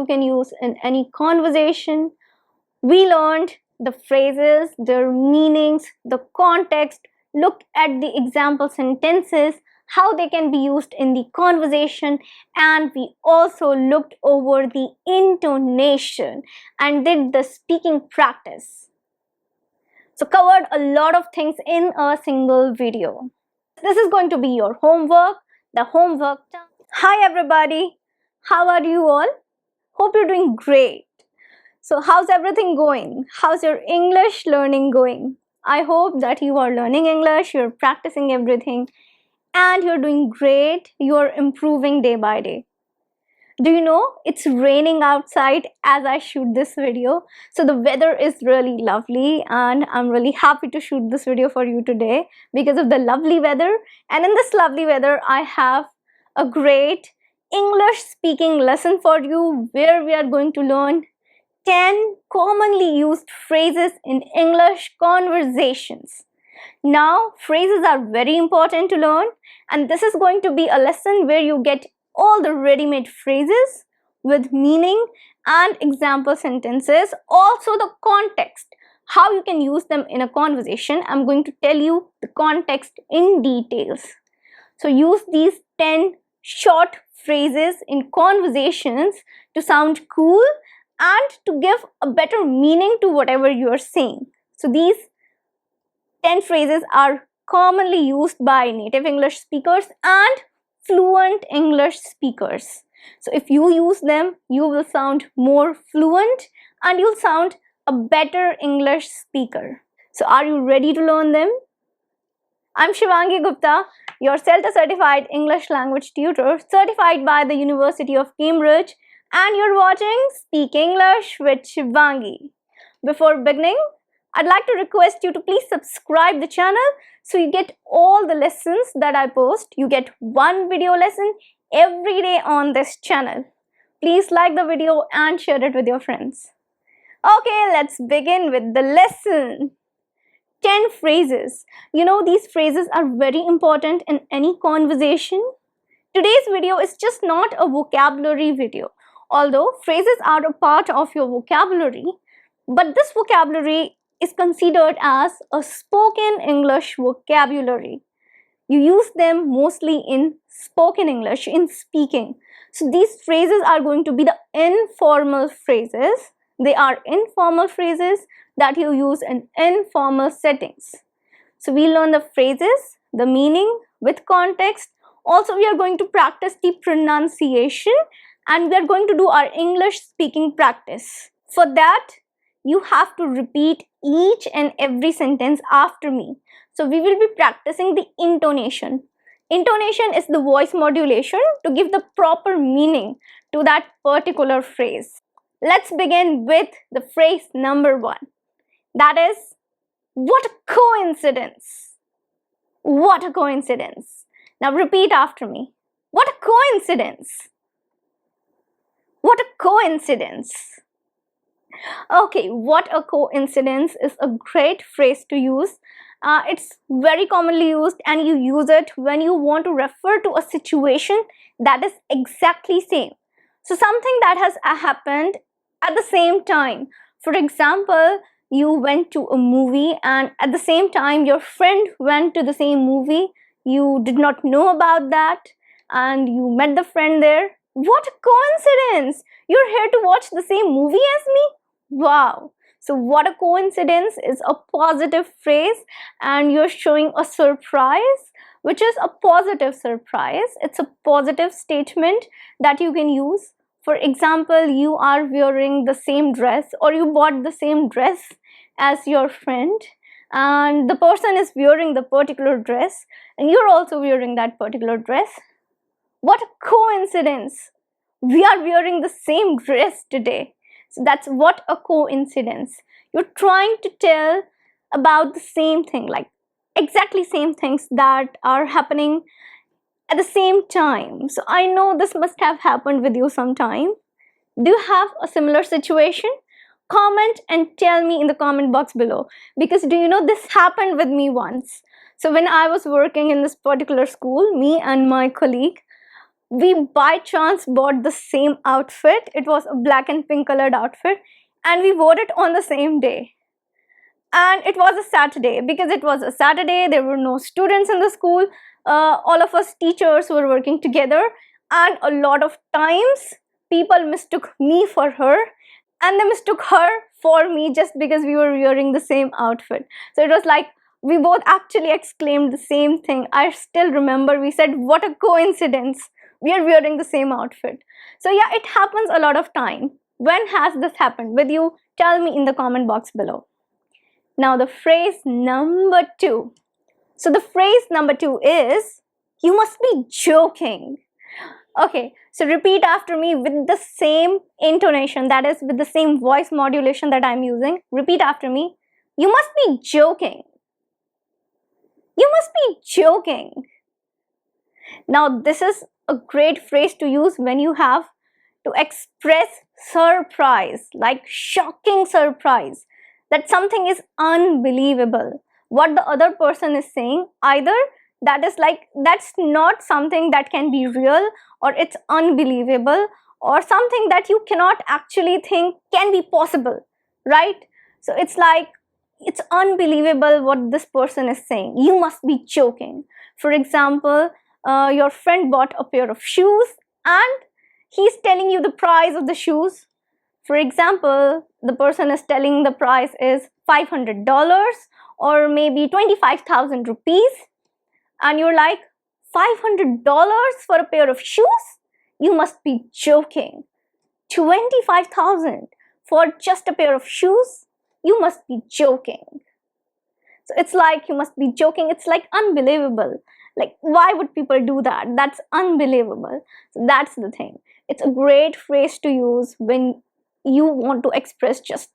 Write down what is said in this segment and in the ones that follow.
you can use in any conversation. We learned the phrases, their meanings, the context, looked at the example sentences, how they can be used in the conversation, and we also looked over the intonation and did the speaking practice. So covered a lot of things in a single video. This is going to be your homework, the homework time. Hi everybody, how are you all? Hope you're doing great. So how's everything going? How's your English learning going? I hope that you are learning English, you're practicing everything, and you're doing great. You're improving day by day. Do you know it's raining outside as I shoot this video? So the weather is really lovely and I'm really happy to shoot this video for you today because of the lovely weather. And in this lovely weather, I have a great English speaking lesson for you where we are going to learn 10 commonly used phrases in English conversations. Now, phrases are very important to learn, and this is going to be a lesson where you get all the ready-made phrases with meaning and example sentences, also the context, how you can use them in a conversation. I'm going to tell you the context in details. So use these 10 short phrases in conversations to sound cool and to give a better meaning to whatever you are saying. So these 10 phrases are commonly used by native English speakers and fluent English speakers. So if you use them, you will sound more fluent and you'll sound a better English speaker. So are you ready to learn them? I'm Shivangi Gupta, your CELTA certified English language tutor, certified by the University of Cambridge, and you're watching Speak English with Shivangi. Before beginning, I'd like to request you to please subscribe the channel so you get all the lessons that I post. You get one video lesson every day on this channel. Please like the video and share it with your friends. Okay, let's begin with the lesson. 10 phrases. You know, these phrases are very important in any conversation. Today's video is just not a vocabulary video. Although phrases are a part of your vocabulary, but this vocabulary is considered as a spoken English vocabulary. You use them mostly in spoken English, in speaking. So these phrases are going to be the informal phrases. They are informal phrases that you use in informal settings. So we learn the phrases, the meaning with context. Also, we are going to practice the pronunciation and we are going to do our English speaking practice. For that, you have to repeat each and every sentence after me. So we will be practicing the intonation. Intonation is the voice modulation to give the proper meaning to that particular phrase. Let's begin with the phrase number 1. That is, what a coincidence. What a coincidence. Now repeat after me. What a coincidence. What a coincidence. Okay, what a coincidence is a great phrase to use. It's very commonly used and you use it when you want to refer to a situation that is exactly same. So something that has happened at the same time. For example, you went to a movie and at the same time your friend went to the same movie. You did not know about that and you met the friend there. What a coincidence! You're here to watch the same movie as me? Wow! So what a coincidence is a positive phrase and you're showing a surprise, which is a positive surprise. It's a positive statement that you can use. For example, you are wearing the same dress or you bought the same dress as your friend and the person is wearing the particular dress and you're also wearing that particular dress. What a coincidence! We are wearing the same dress today. So that's what a coincidence. You're trying to tell about the same thing, like exactly same things that are happening at the same time. So I know this must have happened with you sometime. Do you have a similar situation? Comment and tell me in the comment box below. Because do you know this happened with me once. So when I was working in this particular school, me and my colleague, we by chance bought the same outfit. It was a black and pink colored outfit, and we wore it on the same day. And it was a Saturday. Because it was a Saturday, there were no students in the school. All of us teachers were working together, and a lot of times people mistook me for her, and they mistook her for me just because we were wearing the same outfit. So it was like we both actually exclaimed the same thing. I still remember we said, what a coincidence, we are wearing the same outfit. So yeah, it happens a lot of time. When has this happened with you? Tell me in the comment box below. Now the phrase number 2. So the phrase number 2 is, you must be joking. Okay, so repeat after me with the same intonation, that is with the same voice modulation that I'm using. Repeat after me. You must be joking. You must be joking. Now this is a great phrase to use when you have to express surprise, like shocking surprise, that something is unbelievable. What the other person is saying, either that is like, that's not something that can be real, or it's unbelievable, or something that you cannot actually think can be possible, right? So it's like, it's unbelievable what this person is saying. You must be joking. For example, your friend bought a pair of shoes and he's telling you the price of the shoes. For example, the person is telling the price is $500 or maybe 25,000 rupees, and you're like, $500 for a pair of shoes? You must be joking. 25,000 for just a pair of shoes? You must be joking. So it's like, you must be joking. It's like unbelievable. Like, why would people do that? That's unbelievable. So that's the thing. It's a great phrase to use when you want to express just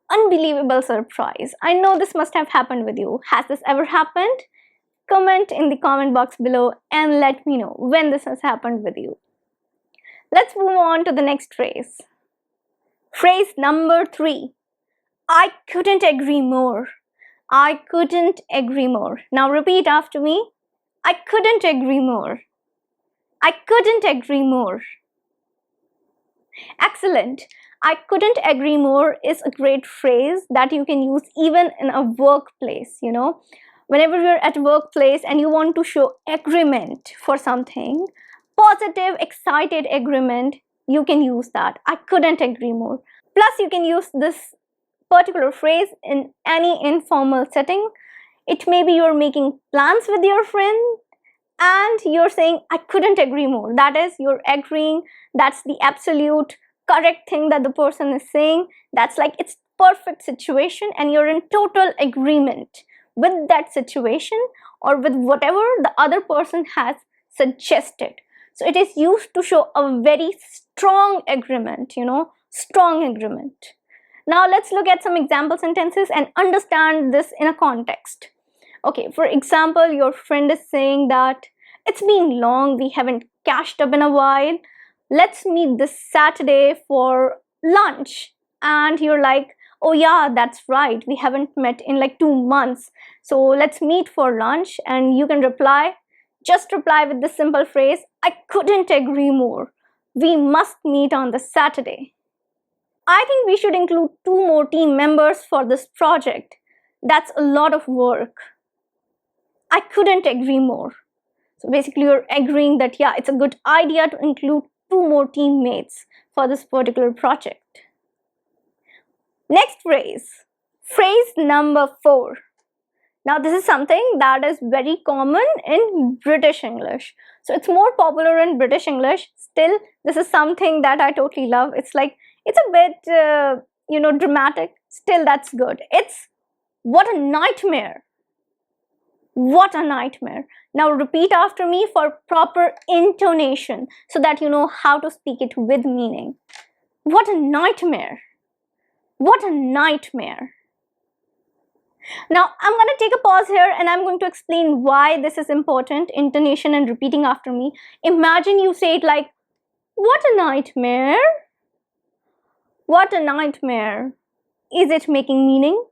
unbelievable surprise. I know this must have happened with you. Has this ever happened? Comment in the comment box below and let me know when this has happened with you. Let's move on to the next phrase. Phrase number 3. I couldn't agree more. I couldn't agree more. Now repeat after me. I couldn't agree more. I couldn't agree more. Excellent. I couldn't agree more is a great phrase that you can use even in a workplace, you know. Whenever you're at a workplace and you want to show agreement for something, positive, excited agreement, you can use that. I couldn't agree more. Plus, you can use this particular phrase in any informal setting. It may be you're making plans with your friend and you're saying, I couldn't agree more. That is, you're agreeing. That's the absolute correct thing that the person is saying. That's like, it's perfect situation and you're in total agreement with that situation or with whatever the other person has suggested. So it is used to show a very strong agreement, you know, strong agreement. Now let's look at some example sentences and understand this in a context. Okay, for example, your friend is saying that it's been long, we haven't catched up in a while. Let's meet this Saturday for lunch. And you're like, oh yeah, that's right, we haven't met in like 2 months. So let's meet for lunch. And you can reply, just reply with this simple phrase, I couldn't agree more. We must meet on this Saturday. I think we should include 2 more team members for this project. That's a lot of work. I couldn't agree more. So basically you're agreeing that yeah, it's a good idea to include 2 more teammates for this particular project. Next phrase, phrase number 4. Now this is something that is very common in British English. So it's more popular in British English. Still, this is something that I totally love. It's like, it's a bit, dramatic. Still, that's good. It's, what a nightmare. What a nightmare. Now repeat after me for proper intonation so that you know how to speak it with meaning. What a nightmare. What a nightmare. Now I'm going to take a pause here and I'm going to explain why this is important, intonation and repeating after me. Imagine you say it like, what a nightmare. What a nightmare. Is it making meaning?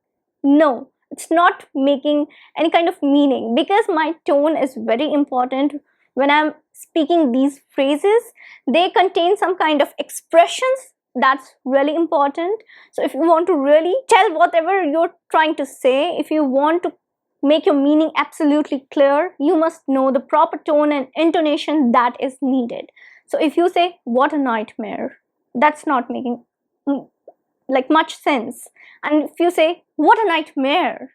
No, it's not making any kind of meaning because my tone is very important when I'm speaking these phrases, they contain some kind of expressions. That's really important. So if you want to really tell whatever you're trying to say, if you want to make your meaning absolutely clear, you must know the proper tone and intonation that is needed. So if you say, what a nightmare, that's not making like much sense. And if you say, what a nightmare,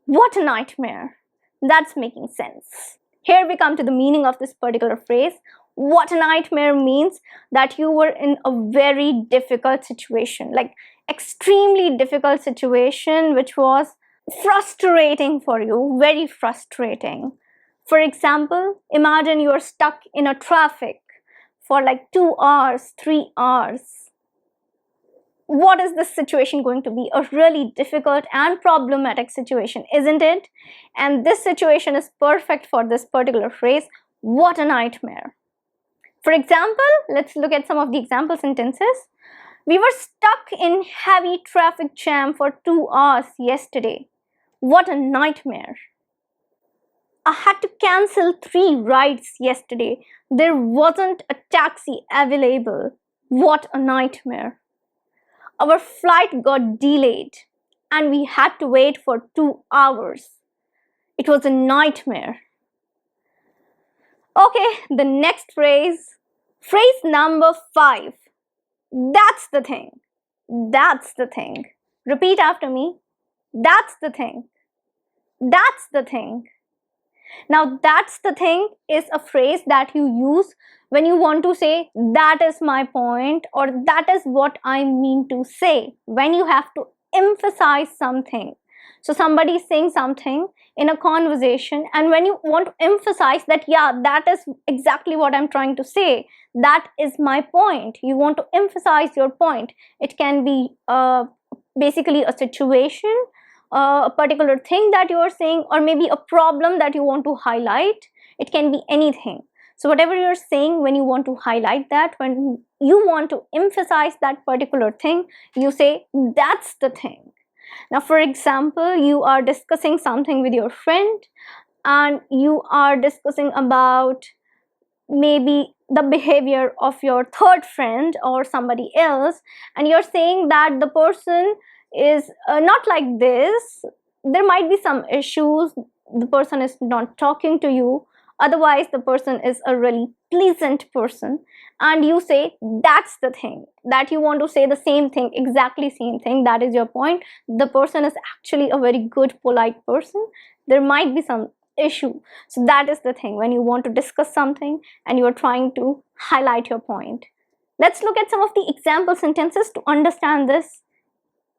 what a nightmare, that's making sense. Here we come to the meaning of this particular phrase. What a nightmare means that you were in a very difficult situation, like extremely difficult situation, which was frustrating for you, very frustrating. For example, imagine you are stuck in a traffic for like 2 hours, 3 hours. What is this situation going to be? A really difficult and problematic situation, isn't it? And this situation is perfect for this particular phrase, what a nightmare. For example, let's look at some of the example sentences. We were stuck in heavy traffic jam for 2 hours yesterday. What a nightmare. I had to cancel 3 rides yesterday. There wasn't a taxi available. What a nightmare. Our flight got delayed and we had to wait for 2 hours. It was a nightmare. Okay, the next phrase number 5. That's the thing. That's the thing. Repeat after me. That's the thing. That's the thing. Now, that's the thing is a phrase that you use when you want to say that is my point or that is what I mean to say, when you have to emphasize something. So somebody is saying something in a conversation, and when you want to emphasize that, yeah, that is exactly what I'm trying to say, that is my point, you want to emphasize your point. It can be basically a situation, a particular thing that you are saying, or maybe a problem that you want to highlight. It can be anything. So whatever you're saying, when you want to highlight that, when you want to emphasize that particular thing, you say that's the thing. Now, for example, you are discussing something with your friend and you are discussing about maybe the behavior of your third friend or somebody else, and you're saying that the person is not like this. There might be some issues. The person is not talking to you. Otherwise, the person is a really pleasant person. And you say, that's the thing. That you want to say the same thing, exactly same thing. That is your point. The person is actually a very good, polite person. There might be some issue. So that is the thing when you want to discuss something and you are trying to highlight your point. Let's look at some of the example sentences to understand this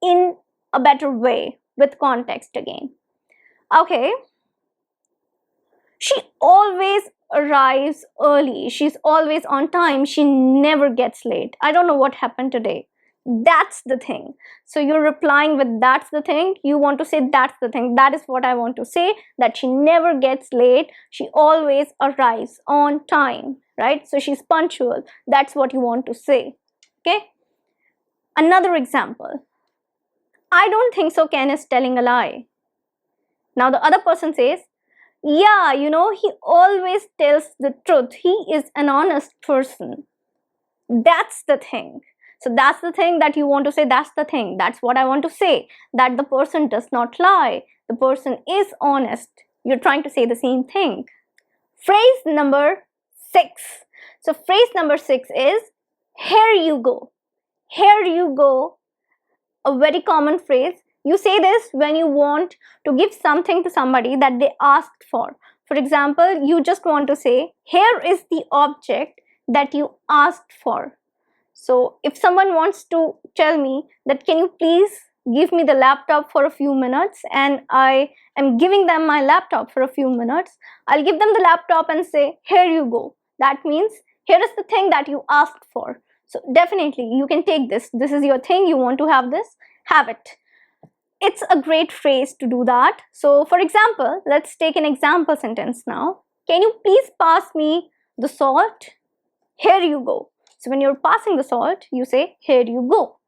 in a better way with context again. Okay. She always arrives early. She's always on time. She never gets late. I don't know what happened today. That's the thing. So you're replying with that's the thing. You want to say that's the thing. That is what I want to say, that she never gets late. She always arrives on time, right? So she's punctual. That's what you want to say. Okay. Another example. I don't think so. Ken is telling a lie. Now the other person says, yeah, you know, he always tells the truth. He is an honest person. That's the thing. So that's the thing that you want to say. That's the thing. That's what I want to say. That the person does not lie. The person is honest. You're trying to say the same thing. Phrase number 6. So phrase number 6 is, here you go. Here you go. A very common phrase. You say this when you want to give something to somebody that they asked for. For example, you just want to say, here is the object that you asked for. So if someone wants to tell me that, can you please give me the laptop for a few minutes, and I am giving them my laptop for a few minutes, I'll give them the laptop and say, here you go. That means, here is the thing that you asked for. So definitely you can take this. This is your thing. You want to have this, have it. It's a great phrase to do that. So for example, let's take an example sentence now. Can you please pass me the salt? Here you go. So when you're passing the salt, you say, here you go.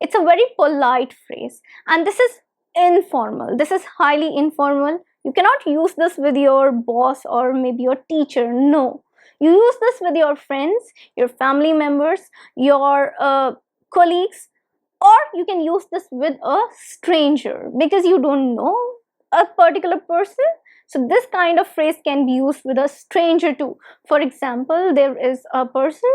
It's a very polite phrase. And this is informal. This is highly informal. You cannot use this with your boss or maybe your teacher. No. You use this with your friends, your family members, your colleagues, or you can use this with a stranger because you don't know a particular person. So this kind of phrase can be used with a stranger too. For example, there is a person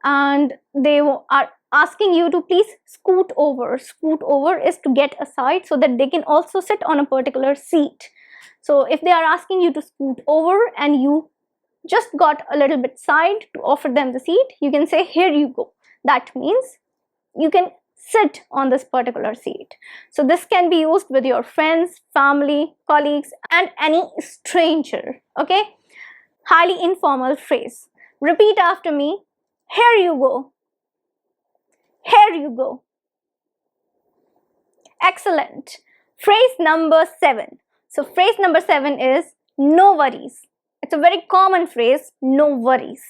and they are asking you to please scoot over. Scoot over is to get aside so that they can also sit on a particular seat. So if they are asking you to scoot over and you just got a little bit side to offer them the seat, you can say, here you go. That means you can sit on this particular seat. So this can be used with your friends, family, colleagues, and any stranger. Okay? Highly informal phrase. Repeat after me. Here you go. Here you go. Excellent. Phrase number 7. So phrase number 7 is no worries. It's a very common phrase, no worries.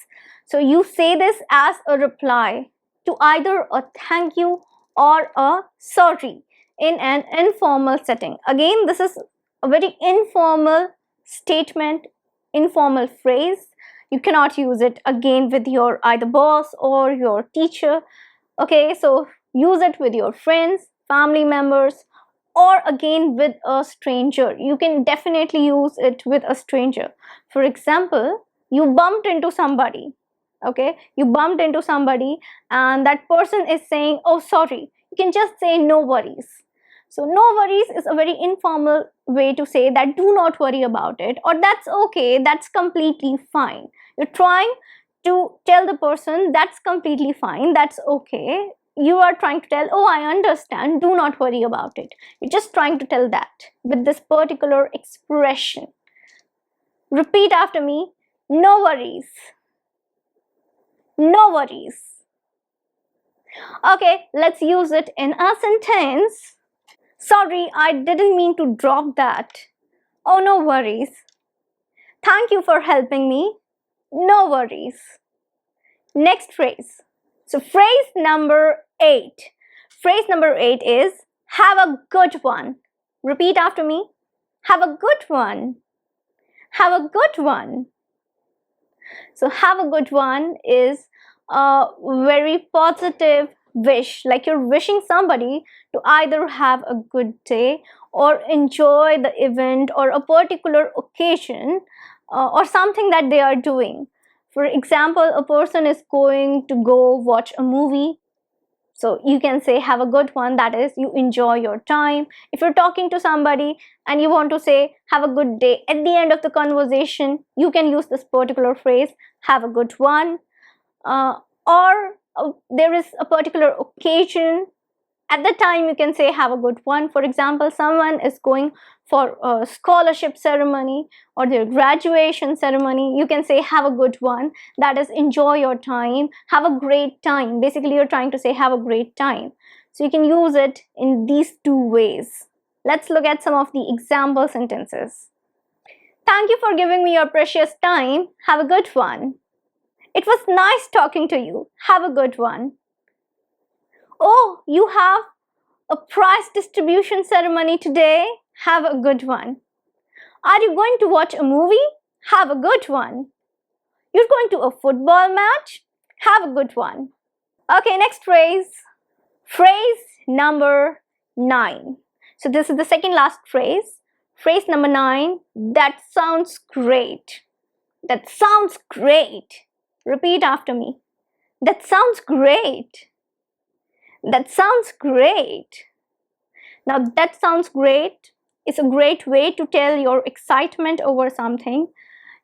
So you say this as a reply to either a thank you or a sorry in an informal setting. Again, this is a very informal statement, informal phrase. You cannot use it again with your either boss or your teacher. Okay, so use it with your friends, family members, or again with a stranger. You can definitely use it with a stranger. For example, you bumped into somebody. Okay, you bumped into somebody and that person is saying, oh sorry, you can just say no worries. So no worries is a very informal way to say that do not worry about it, or that's okay, that's completely fine. You're trying to tell the person that's completely fine, that's okay. You are trying to tell, oh I understand, do not worry about it. You're just trying to tell that with this particular expression. Repeat after me. No worries. No worries. Okay, let's use it in a sentence. Sorry, I didn't mean to drop that. Oh, no worries. Thank you for helping me. No worries. Next phrase. So phrase number 8. Phrase number 8 is have a good one. Repeat after me. Have a good one. Have a good one. So have a good one is a very positive wish, like you're wishing somebody to either have a good day or enjoy the event or a particular occasion or something that they are doing. For example, a person is going to go watch a movie. So you can say have a good one, that is you enjoy your time. If you're talking to somebody and you want to say have a good day at the end of the conversation, you can use this particular phrase, have a good one. There is a particular occasion. At the time you can say have a good one. For example, someone is going for a scholarship ceremony or their graduation ceremony. You can say have a good one, that is enjoy your time, have a great time. Basically you're trying to say have a great time. So you can use it in these two ways. Let's look at some of the example sentences. Thank you for giving me your precious time. Have a good one. It was nice talking to you. Have a good one. Oh, you have a prize distribution ceremony today. Have a good one. Are you going to watch a movie? Have a good one. You're going to a football match? Have a good one. Okay, next phrase. Phrase number 9. So this is the second last phrase. Phrase number 9. That sounds great. That sounds great. Repeat after me. That sounds great. That sounds great. Now that sounds great is a great way to tell your excitement over something,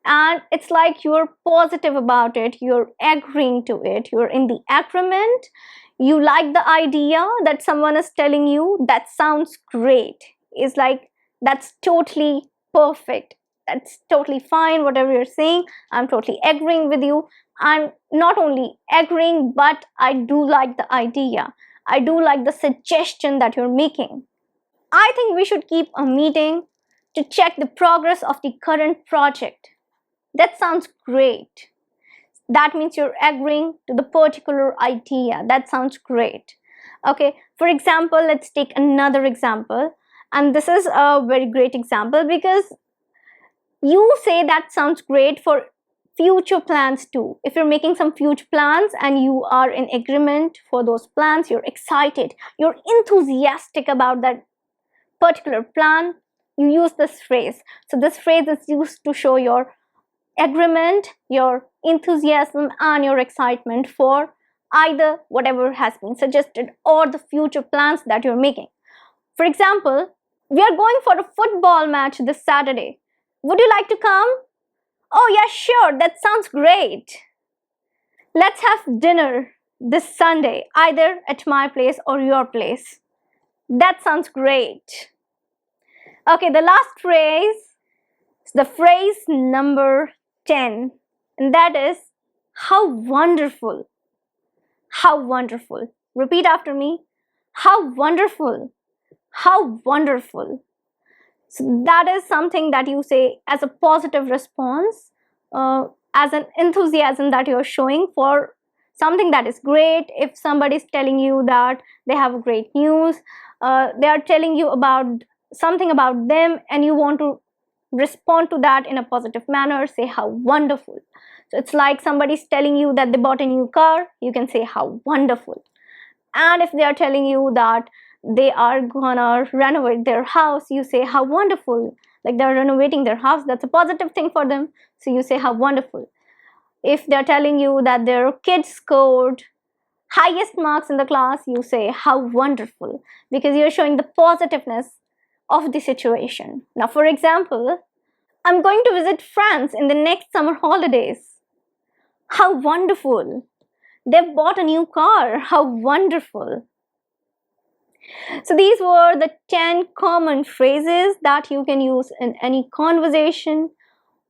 and it's like you're positive about it, you're agreeing to it, you're in the agreement, you like the idea that someone is telling you. That sounds great is like that's totally perfect, that's totally fine, whatever you're saying, I'm totally agreeing with you. I'm not only agreeing, but I do like the idea, I do like the suggestion that you're making. I think we should keep a meeting to check the progress of the current project. That sounds great. That means you're agreeing to the particular idea. That sounds great. Okay, for example, let's take another example. And this is a very great example because You say that sounds great for future plans too. If you're making some future plans and you are in agreement for those plans, you're excited, you're enthusiastic about that particular plan, you use this phrase. So this phrase is used to show your agreement, your enthusiasm, and your excitement for either whatever has been suggested or the future plans that you're making. For example, we are going for a football match this Saturday. Would you like to come? Oh, yeah, sure, that sounds great. Let's have dinner this Sunday, either at my place or your place. That sounds great. Okay, the last phrase, the phrase number 10, and that is how wonderful. How wonderful. Repeat after me. How wonderful. How wonderful. So that is something that you say as a positive response, as an enthusiasm that you're showing for something that is great. If somebody is telling you that they have great news, they are telling you about something about them, and you want to respond to that in a positive manner, say how wonderful. So it's like somebody's telling you that they bought a new car, you can say how wonderful. And if they are telling you that they are gonna renovate their house, you say how wonderful. Like they're renovating their house, that's a positive thing for them, so you say how wonderful. If they're telling you that their kids scored highest marks in the class, you say how wonderful, because you're showing the positiveness of the situation. Now, for example, I'm going to visit France in the next summer holidays. How wonderful. They've bought a new car. How wonderful. So these were the 10 common phrases that you can use in any conversation.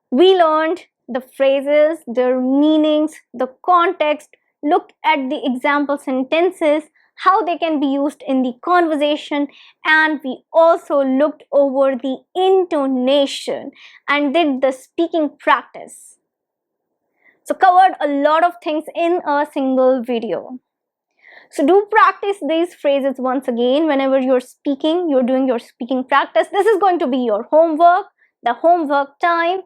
We learned the phrases, their meanings, the context, looked at the example sentences, how they can be used in the conversation, and we also looked over the intonation and did the speaking practice. So covered a lot of things in a single video. So do practice these phrases once again whenever you're speaking, you're doing your speaking practice. This is going to be your homework, the homework time,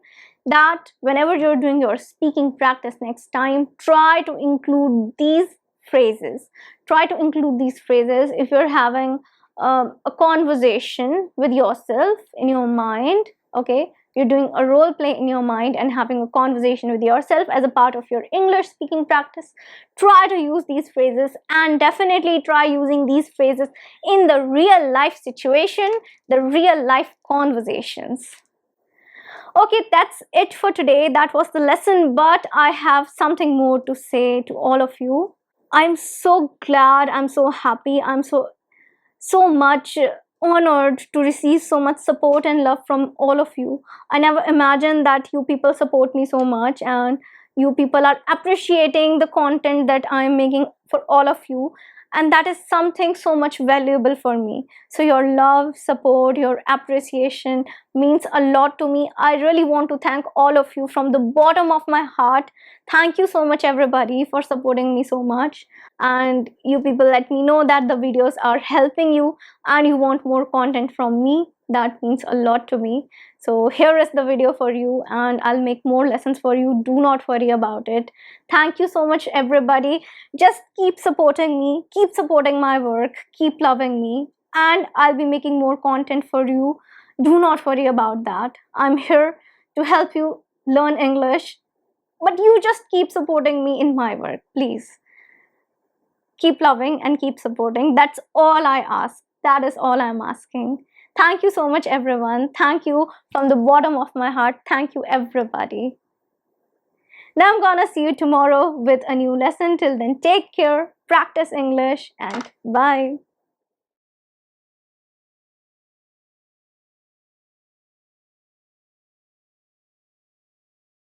that whenever you're doing your speaking practice next time, try to include these phrases. Try to include these phrases if you're having a conversation with yourself in your mind, okay? You're doing a role play in your mind and having a conversation with yourself as a part of your English speaking practice. Try to use these phrases, and definitely try using these phrases in the real life situation, the real life conversations. Okay, that's it for today. That was the lesson, but I have something more to say to all of you. I'm so glad, I'm so happy, I'm so much honored to receive so much support and love from all of you. I never imagined that you people support me so much, and you people are appreciating the content that I'm making for all of you, and that is something so much valuable for me. So your love, support, your appreciation means a lot to me. I really want to thank all of you from the bottom of my heart. Thank you so much, everybody, for supporting me so much. And you people let me know that the videos are helping you and you want more content from me. That means a lot to me. So here is the video for you, and I'll make more lessons for you. Do not worry about it. Thank you so much, everybody. Just keep supporting me, keep supporting my work, keep loving me, and I'll be making more content for you. Do not worry about that. I'm here to help you learn English, but you just keep supporting me in my work, please. Keep loving and keep supporting. That's all I ask. That is all I'm asking. Thank you so much, everyone. Thank you from the bottom of my heart. Thank you, everybody. Now I'm gonna see you tomorrow with a new lesson. Till then, take care, practice English, and bye.